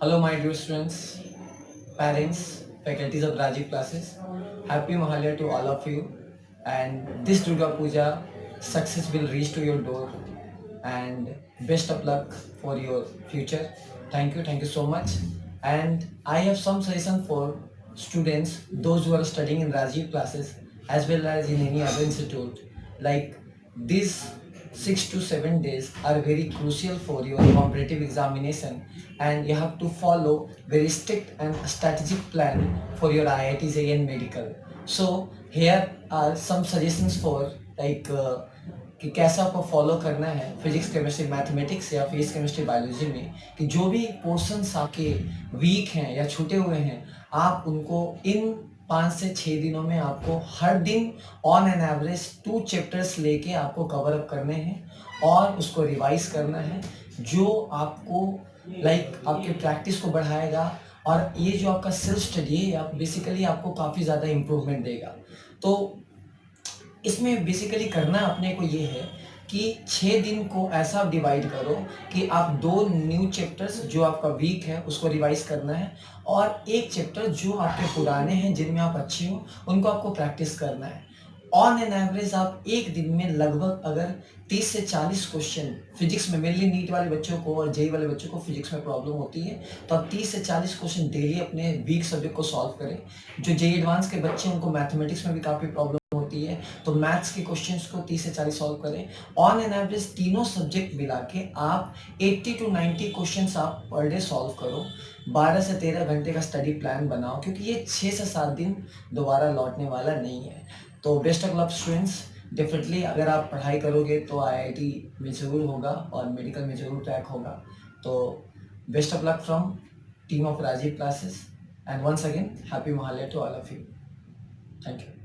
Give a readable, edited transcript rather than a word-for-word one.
Hello, my dear students, parents, faculties of Rajeev classes. Happy Mahalaya to all of you. And this Durga Puja, success will reach to your door. And best of luck for your future. Thank you so much. And I have some suggestion for students, those who are studying in Rajiv classes as well as in any other institute. Like these 6 to 7 days are very crucial for your competitive examination, and you have to follow very strict and strategic plan for your IIT JEE and medical. So here are some suggestions for like कि कैसा आपको follow करना है physics chemistry mathematics या physics chemistry biology में, कि जो भी पोर्शंस आपके वीक हैं या छूटे हुए हैं आप उनको इन 5 से 6 दिनों में आपको हर दिन ऑन एन एवरेज 2 चैप्टर्स लेके आपको कवर अप करने हैं और उसको रिवाइज करना है, जो आपको आपके प्रैक्टिस को बढ़ाएगा और ये जो आपका सेल्फ स्टडी है आप बेसिकली आपको काफ़ी ज़्यादा इम्प्रूवमेंट देगा। तो इसमें बेसिकली करना अपने को ये है कि 6 दिन को ऐसा डिवाइड करो कि आप 2 न्यू चैप्टर्स जो आपका वीक है उसको रिवाइज करना है और एक चैप्टर जो आपके पुराने हैं जिनमें आप अच्छे हो उनको आपको प्रैक्टिस करना है। ऑन एन एवरेज आप एक दिन में लगभग अगर 30 से 40 क्वेश्चन फिजिक्स में, मेनली नीट वाले बच्चों को और जेई वाले बच्चों को फिजिक्स में प्रॉब्लम होती है, तो आप 30 से 40 क्वेश्चन डेली अपने वीक सब्जेक्ट को सॉल्व करें। जो जेई एडवांस के बच्चे हैं उनको मैथमेटिक्स में भी काफ़ी प्रॉब्लम होती है, तो मैथ्स के क्वेश्चंस को 30 से 40 सॉल्व करें। ऑन एन एवरेज तीनों सब्जेक्ट मिला के आप 80 to 90 क्वेश्चंस आप पर डे सॉल्व करो। 12 से 13 घंटे का स्टडी प्लान बनाओ, क्योंकि ये 6 से 7 दिन दोबारा लौटने वाला नहीं है। तो best of luck students. Definitely अगर आप पढ़ाई करोगे तो आईआईटी में ज़रूर होगा और मेडिकल में ज़रूर क्रैक होगा। तो best of luck from team of Rajiv classes, and once again happy Mahalaya to all of you. Thank you.